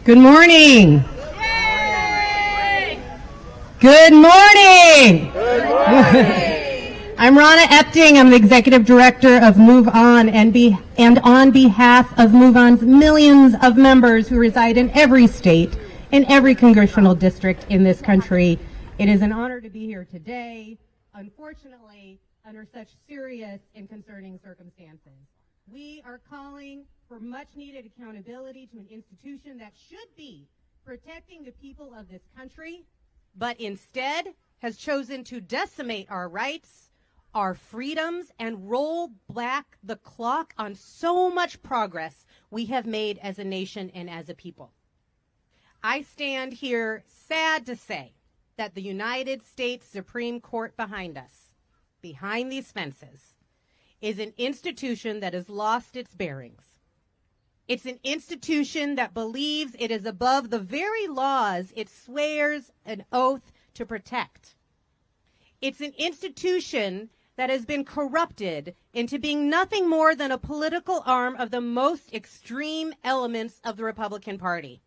Good morning. Good morning. Good morning. I'm Ronna Epting. I'm the Executive Director of MoveOn, and on behalf of MoveOn's millions of members who reside in every state, in every congressional district in this country, it is an honor to be here today, unfortunately, under such serious and concerning circumstances. We are calling for much-needed accountability to an institution that should be protecting the people of this country, but instead has chosen to decimate our rights, our freedoms, and roll back the clock on so much progress we have made as a nation and as a people. I stand here sad to say that the United States Supreme Court behind us, behind these fences, is an institution that has lost its bearings. It's an institution that believes it is above the very laws it swears an oath to protect. It's an institution that has been corrupted into being nothing more than a political arm of the most extreme elements of the Republican Party.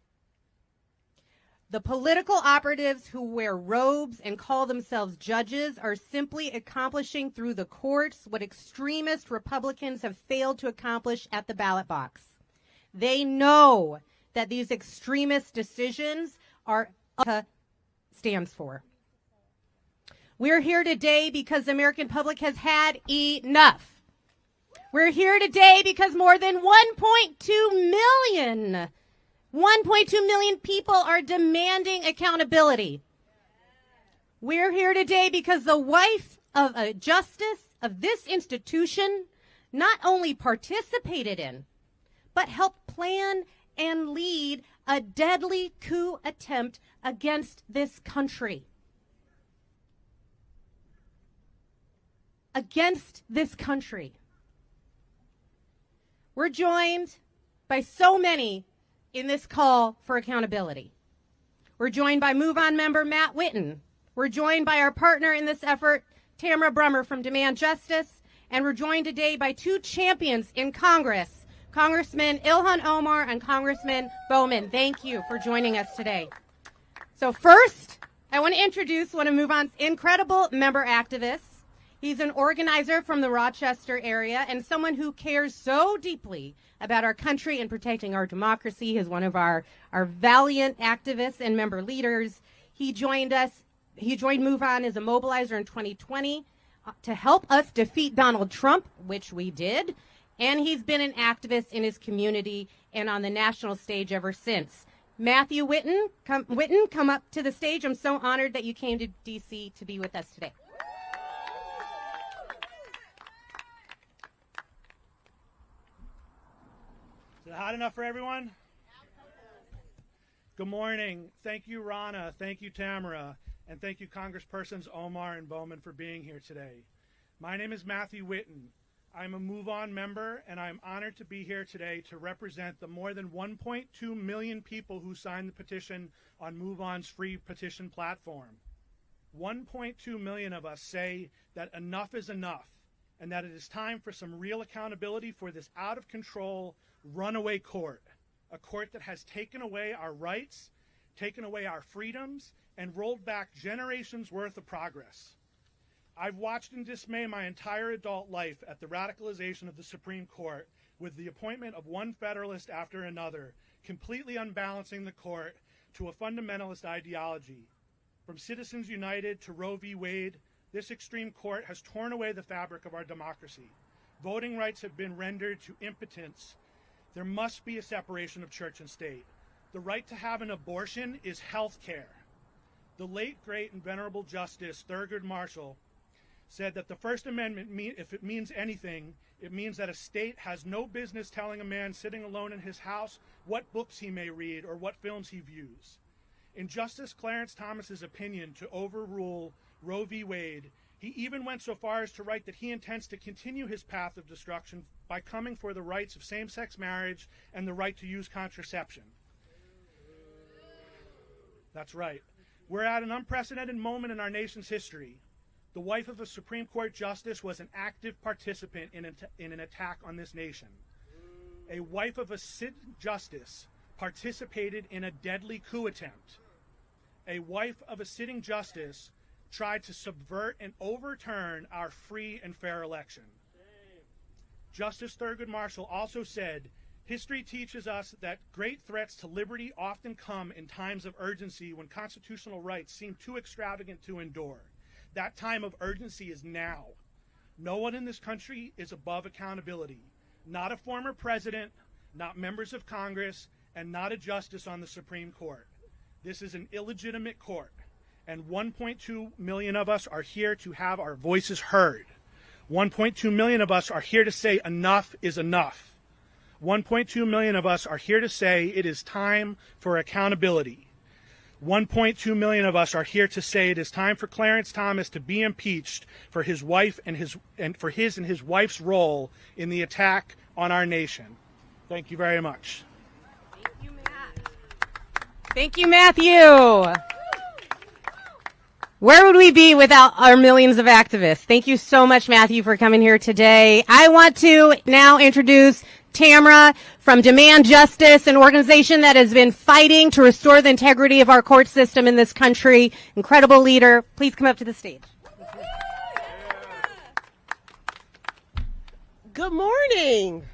The political operatives who wear robes and call themselves judges are simply accomplishing through the courts what extremist Republicans have failed to accomplish at the ballot box. They know that these extremist decisions are stands for. We're here today because the American public has had enough. We're here today because more than 1.2 million people are demanding accountability. We're here today because the wife of a justice of this institution not only participated in, but helped plan and lead a deadly coup attempt against this country. Against this country. We're joined by so many in this call for accountability. We're joined by MoveOn member Matt Whitten. We're joined by our partner in this effort, Tamara Brummer from Demand Justice. And we're joined today by two champions in Congress, Congressman Ilhan Omar and Congressman Bowman. Thank you for joining us today. So first, I want to introduce one of MoveOn's incredible member activists. He's an organizer from the Rochester area and someone who cares so deeply about our country and protecting our democracy. He's one of our valiant activists and member leaders. He joined MoveOn as a mobilizer in 2020 to help us defeat Donald Trump, which we did. And he's been an activist in his community and on the national stage ever since. Matthew Whitten, come up to the stage. I'm so honored that you came to D.C. to be with us today. Is it hot enough for everyone? Good morning. Thank you, Ronna. Thank you, Tamara. And thank you, Congresspersons Omar and Bowman, for being here today. My name is Matthew Whitten. I'm a MoveOn member, and I'm honored to be here today to represent the more than 1.2 million people who signed the petition on MoveOn's free petition platform. 1.2 million of us say that enough is enough, and that it is time for some real accountability for this out-of-control, runaway court, a court that has taken away our rights, taken away our freedoms, and rolled back generations' worth of progress. I've watched in dismay my entire adult life at the radicalization of the Supreme Court, with the appointment of one Federalist after another, completely unbalancing the court to a fundamentalist ideology. From Citizens United to Roe v. Wade, this extreme court has torn away the fabric of our democracy. Voting rights have been rendered to impotence. There must be a separation of church and state. The right to have an abortion is health care. The late, great, and venerable Justice Thurgood Marshall said that the First Amendment, if it means anything, it means that a state has no business telling a man sitting alone in his house what books he may read or what films he views. In Justice Clarence Thomas's opinion to overrule Roe v. Wade, he even went so far as to write that he intends to continue his path of destruction by coming for the rights of same-sex marriage and the right to use contraception. That's right. We're at an unprecedented moment in our nation's history. The wife of a Supreme Court justice was an active participant in an attack on this nation. A wife of a sit justice participated in a deadly coup attempt. A wife of a sitting justice tried to subvert and overturn our free and fair election. Justice Thurgood Marshall also said, "History teaches us that great threats to liberty often come in times of urgency when constitutional rights seem too extravagant to endure. That time of urgency is now. No one in this country is above accountability. Not a former president, not members of Congress, and not a justice on the Supreme Court. This is an illegitimate court, and 1.2 million of us are here to have our voices heard. 1.2 million of us are here to say enough is enough. 1.2 million of us are here to say it is time for accountability. 1.2 million of us are here to say it is time for Clarence Thomas to be impeached for his wife and his wife's role in the attack on our nation." Thank you very much. Thank you, Matt. Thank you, Matthew. Where would we be without our millions of activists? Thank you so much, Matthew, for coming here today. I want to now introduce Tamara from Demand Justice, an organization that has been fighting to restore the integrity of our court system in this country. Incredible leader. Please come up to the stage. Good morning.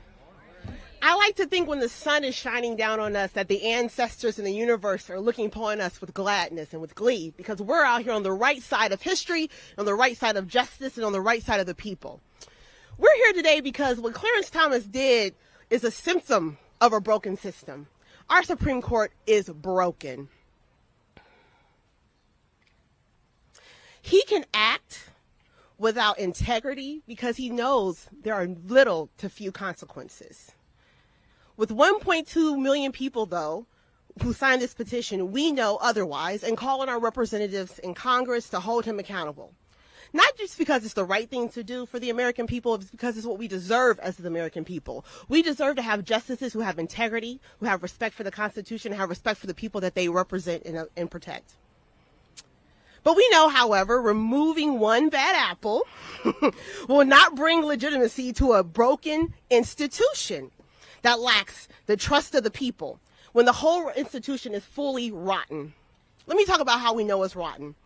I like to think when the sun is shining down on us that the ancestors in the universe are looking upon us with gladness and with glee, because we're out here on the right side of history, on the right side of justice, and on the right side of the people. We're here today because what Clarence Thomas did is a symptom of a broken system. Our Supreme Court is broken. He can act without integrity because he knows there are little to few consequences. With 1.2 million people, though, who signed this petition, we know otherwise and call on our representatives in Congress to hold him accountable. Not just because it's the right thing to do for the American people, it's because it's what we deserve as the American people. We deserve to have justices who have integrity, who have respect for the Constitution, and have respect for the people that they represent and protect. But we know, however, removing one bad apple will not bring legitimacy to a broken institution that lacks the trust of the people when the whole institution is fully rotten. Let me talk about how we know it's rotten.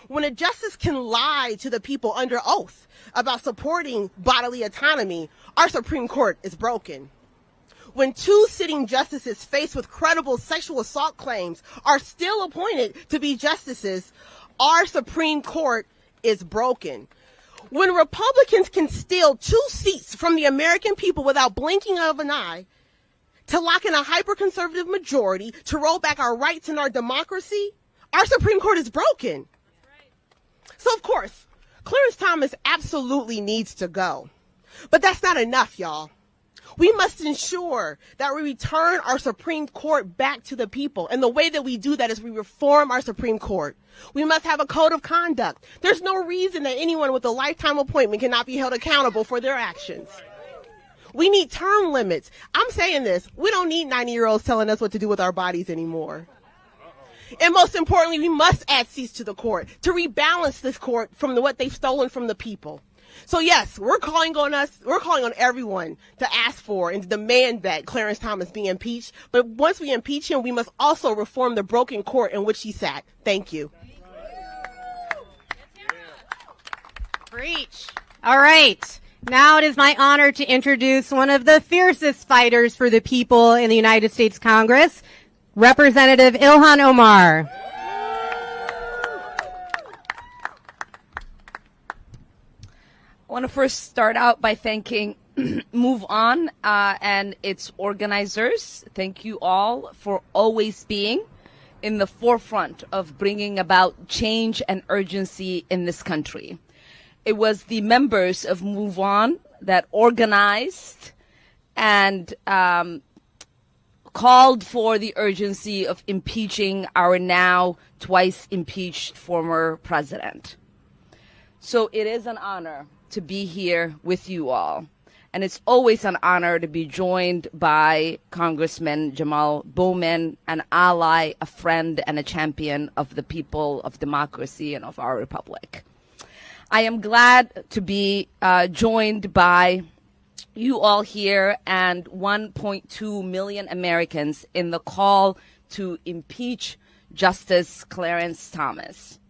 When a justice can lie to the people under oath about supporting bodily autonomy, our Supreme Court is broken. When two sitting justices faced with credible sexual assault claims are still appointed to be justices, our Supreme Court is broken. When Republicans can steal 2 seats from the American people without blinking of an eye, to lock in a hyper-conservative majority, to roll back our rights and our democracy, our Supreme Court is broken. So, of course, Clarence Thomas absolutely needs to go. But that's not enough, y'all. We must ensure that we return our Supreme Court back to the people. And the way that we do that is we reform our Supreme Court. We must have a code of conduct. There's no reason that anyone with a lifetime appointment cannot be held accountable for their actions. We need term limits. I'm saying this. We don't need 90-year-olds telling us what to do with our bodies anymore. And most importantly, we must add seats to the court to rebalance this court from what they've stolen from the people. So yes, we're calling on everyone to ask for and demand that Clarence Thomas be impeached. But once we impeach him, we must also reform the broken court in which he sat. Thank you. Preach. All right. Now it is my honor to introduce one of the fiercest fighters for the people in the United States Congress, Representative Ilhan Omar. I want to first start out by thanking MoveOn and its organizers. Thank you all for always being in the forefront of bringing about change and urgency in this country. It was the members of MoveOn that organized and called for the urgency of impeaching our now twice impeached former president. So it is an honor to be here with you all. And it's always an honor to be joined by Congressman Jamaal Bowman, an ally, a friend, and a champion of the people, of democracy, and of our republic. I am glad to be joined by you all here and 1.2 million Americans in the call to impeach Justice Clarence Thomas.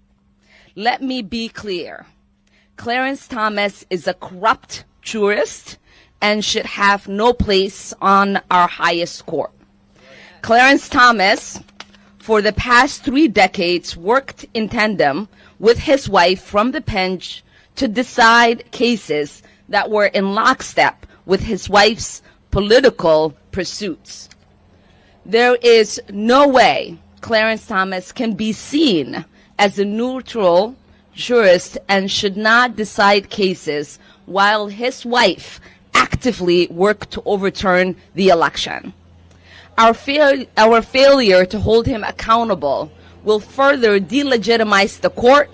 Let me be clear. Clarence Thomas is a corrupt jurist and should have no place on our highest court. Clarence Thomas, for the past 3 decades, worked in tandem with his wife from the bench to decide cases that were in lockstep with his wife's political pursuits. There is no way Clarence Thomas can be seen as a neutral jurist and should not decide cases while his wife actively worked to overturn the election. Our failure to hold him accountable will further delegitimize the court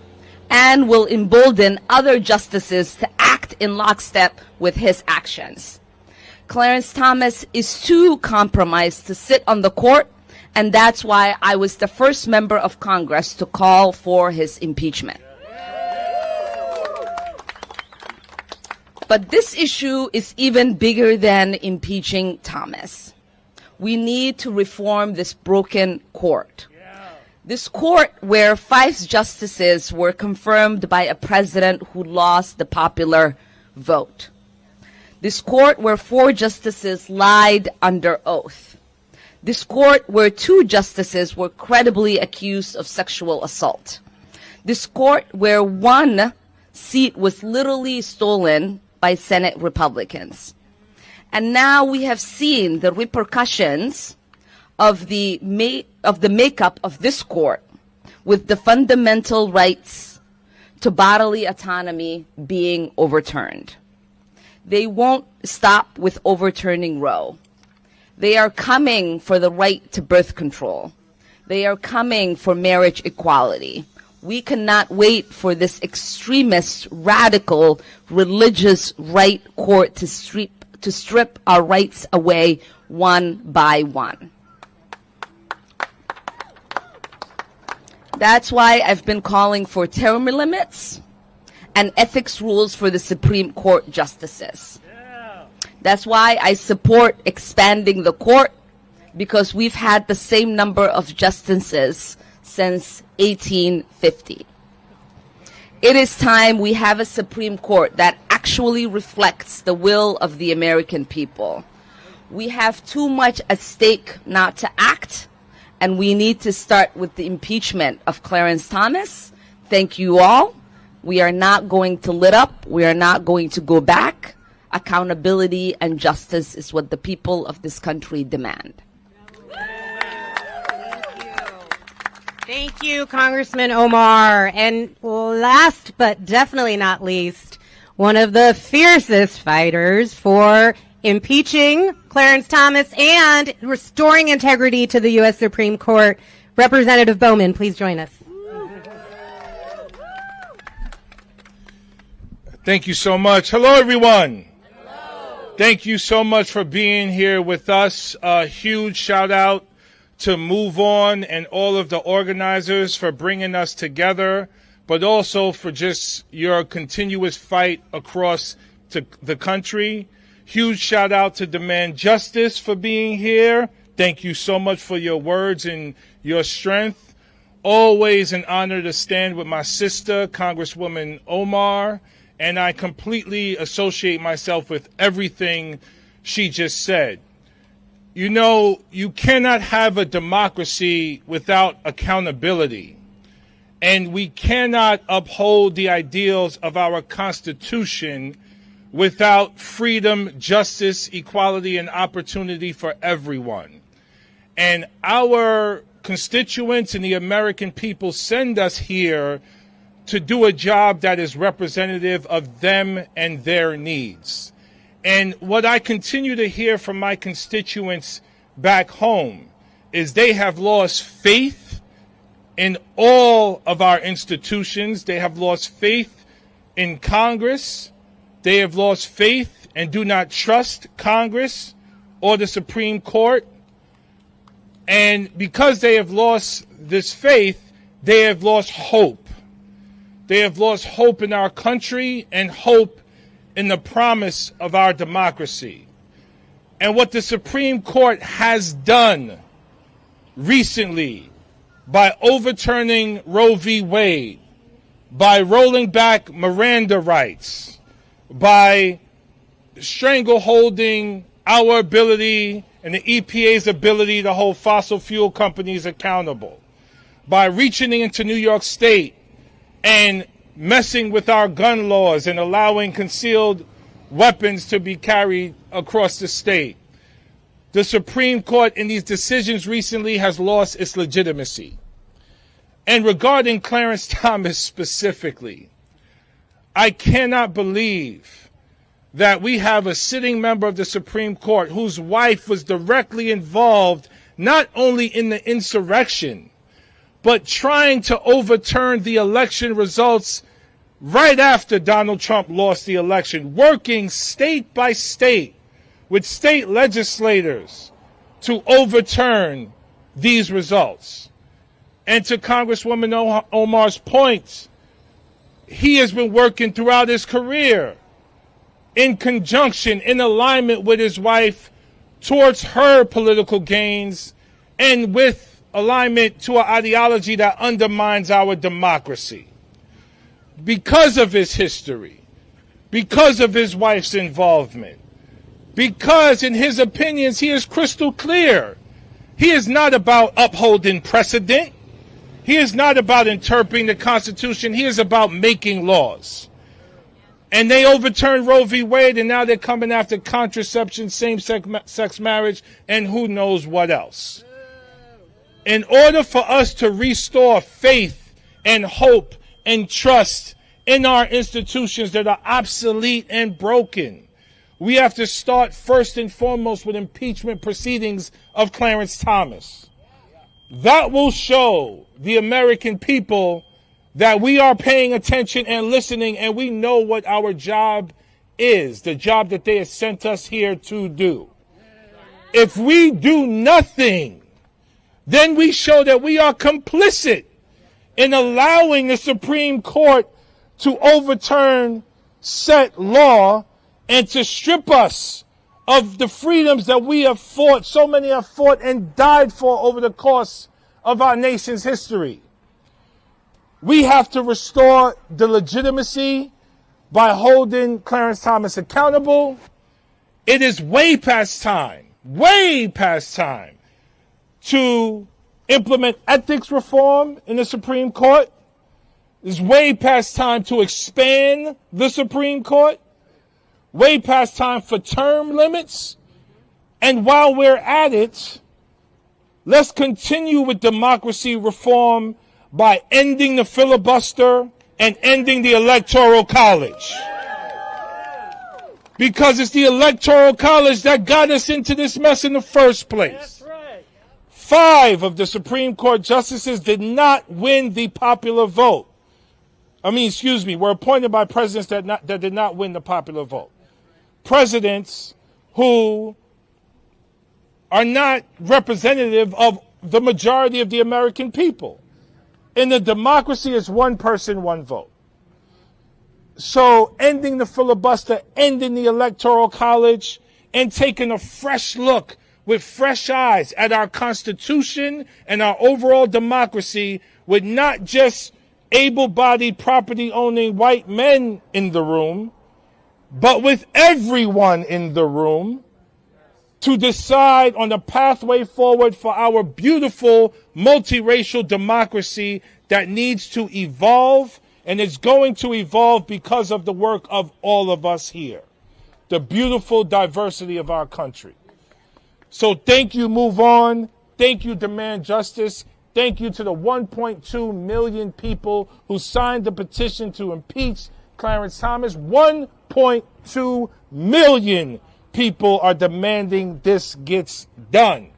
and will embolden other justices to act in lockstep with his actions. Clarence Thomas is too compromised to sit on the court, and that's why I was the first member of Congress to call for his impeachment. But this issue is even bigger than impeaching Thomas. We need to reform this broken court. This court where 5 justices were confirmed by a president who lost the popular vote. This court where 4 justices lied under oath. This court where 2 justices were credibly accused of sexual assault. This court where 1 seat was literally stolen by Senate Republicans. And now we have seen the repercussions of the makeup of this court, with the fundamental rights to bodily autonomy being overturned. They won't stop with overturning Roe. They are coming for the right to birth control. They are coming for marriage equality. We cannot wait for this extremist, radical, religious right court to strip our rights away one by one. That's why I've been calling for term limits and ethics rules for the Supreme Court justices. That's why I support expanding the court, because we've had the same number of justices since 1850. It is time we have a Supreme Court that actually reflects the will of the American people. We have too much at stake not to act, and we need to start with the impeachment of Clarence Thomas. Thank you all. We are not going to let up. We are not going to go back. Accountability and justice is what the people of this country demand. Thank you, Congressman Omar. And last but definitely not least, one of the fiercest fighters for impeaching Clarence Thomas and restoring integrity to the U.S. Supreme Court, Representative Bowman. Please join us. Thank you so much. Hello, everyone. Hello. Thank you so much for being here with us. A huge shout out to MoveOn and all of the organizers for bringing us together, but also for just your continuous fight across the country. Huge shout out to Demand Justice for being here. Thank you so much for your words and your strength. Always an honor to stand with my sister, Congresswoman Omar, and I completely associate myself with everything she just said. You know, you cannot have a democracy without accountability. And we cannot uphold the ideals of our Constitution without freedom, justice, equality, and opportunity for everyone. And our constituents and the American people send us here to do a job that is representative of them and their needs. And what I continue to hear from my constituents back home is they have lost faith in all of our institutions. They have lost faith in Congress. They have lost faith and do not trust Congress or the Supreme Court. And because they have lost this faith, they have lost hope. They have lost hope in our country and hope in the promise of our democracy. And what the Supreme Court has done recently by overturning Roe v. Wade, by rolling back Miranda rights, by strangleholding our ability and the EPA's ability to hold fossil fuel companies accountable, by reaching into New York State and messing with our gun laws and allowing concealed weapons to be carried across the state. The Supreme Court in these decisions recently has lost its legitimacy. And regarding Clarence Thomas specifically, I cannot believe that we have a sitting member of the Supreme Court whose wife was directly involved not only in the insurrection, but trying to overturn the election results right after Donald Trump lost the election, working state by state with state legislators to overturn these results. And to Congresswoman Omar's point, he has been working throughout his career in conjunction, in alignment with his wife towards her political gains and with alignment to an ideology that undermines our democracy. Because of his history, because of his wife's involvement, because in his opinions he is crystal clear. He is not about upholding precedent. He is not about interpreting the Constitution. He is about making laws. And they overturned Roe v. Wade, and now they're coming after contraception, same-sex marriage, and who knows what else. In order for us to restore faith and hope and trust in our institutions that are obsolete and broken, we have to start first and foremost with impeachment proceedings of Clarence Thomas. That will show the American people that we are paying attention and listening, and we know what our job is, the job that they have sent us here to do. If we do nothing, then we show that we are complicit in allowing the Supreme Court to overturn set law and to strip us of the freedoms that we have fought, so many have fought and died for over the course of our nation's history. We have to restore the legitimacy by holding Clarence Thomas accountable. It is way past time to implement ethics reform in the Supreme Court. It's way past time to expand the Supreme Court. Way past time for term limits. And while we're at it, let's continue with democracy reform by ending the filibuster and ending the Electoral College. Because it's the Electoral College that got us into this mess in the first place. 5 of the Supreme Court justices did not win the popular vote. Were appointed by presidents that did not win the popular vote. Presidents who are not representative of the majority of the American people. In a democracy, it's one person, one vote. So ending the filibuster, ending the Electoral College, and taking a fresh look with fresh eyes at our Constitution and our overall democracy with not just able-bodied, property-owning white men in the room, but with everyone in the room to decide on the pathway forward for our beautiful multiracial democracy that needs to evolve, and it's going to evolve because of the work of all of us here, the beautiful diversity of our country. So thank you, MoveOn. Thank you, Demand Justice. Thank you to the 1.2 million people who signed the petition to impeach Clarence Thomas. 1.2 million people are demanding this gets done.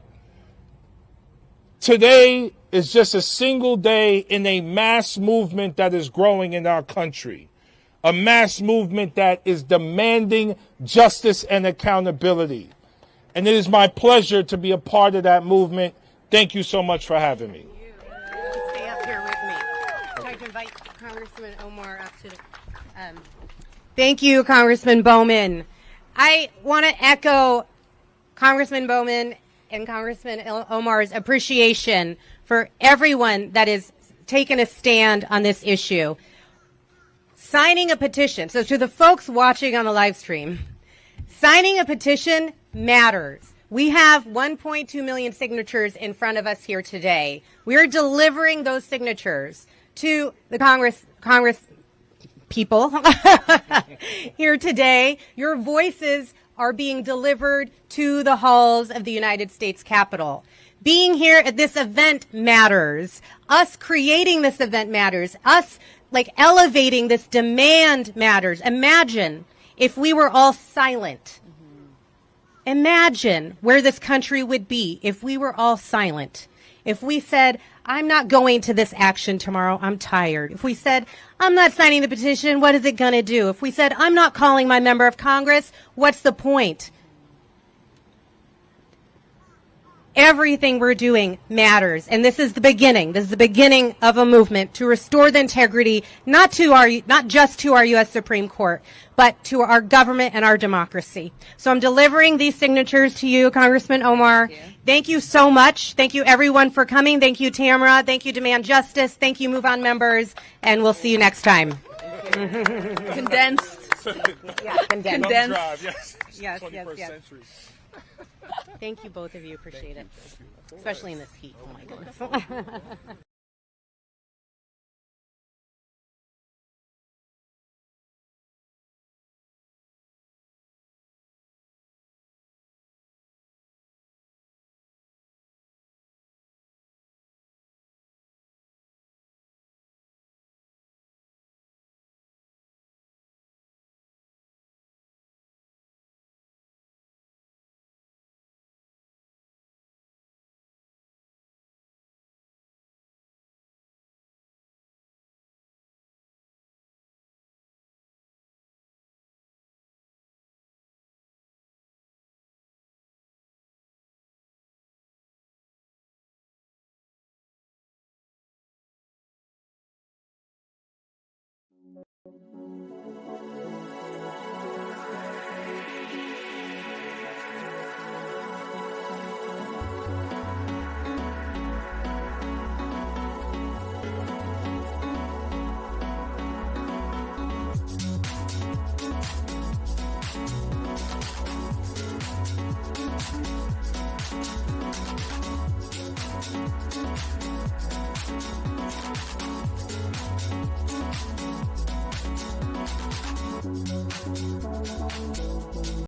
Today is just a single day in a mass movement that is growing in our country. A mass movement that is demanding justice and accountability. And it is my pleasure to be a part of that movement. Thank you so much for having me. Stay up here with me. I'd like to invite Congresswoman Omar up to Thank you, Congressman Bowman. I want to echo Congressman Bowman and Congressman Omar's appreciation for everyone that has taken a stand on this issue. Signing a petition, so to the folks watching on the live stream, signing a petition matters. We have 1.2 million signatures in front of us here today. We are delivering those signatures to the Congress people here today. Your voices are being delivered to the halls of the United States Capitol. Being here at this event matters. Us creating this event matters. Us elevating this demand matters. Imagine if we were all silent. Imagine where this country would be if we were all silent. If we said, I'm not going to this action tomorrow, I'm tired. If we said, I'm not signing the petition, what is it going to do? If we said, I'm not calling my member of Congress, what's the point? Everything we're doing matters. And this is the beginning. This is the beginning of a movement to restore the integrity, not just to our U.S. Supreme Court, but to our government and our democracy. So I'm delivering these signatures to you, Congressman Omar. Thank you so much. Thank you, everyone, for coming. Thank you, Tamara. Thank you, Demand Justice. Thank you, MoveOn members. And we'll see you next time. Condensed. Yeah, condensed. Drive, yes. Yes, 21st yes. century. Thank you, both of you. Appreciate it. Especially in this heat. Oh, my goodness.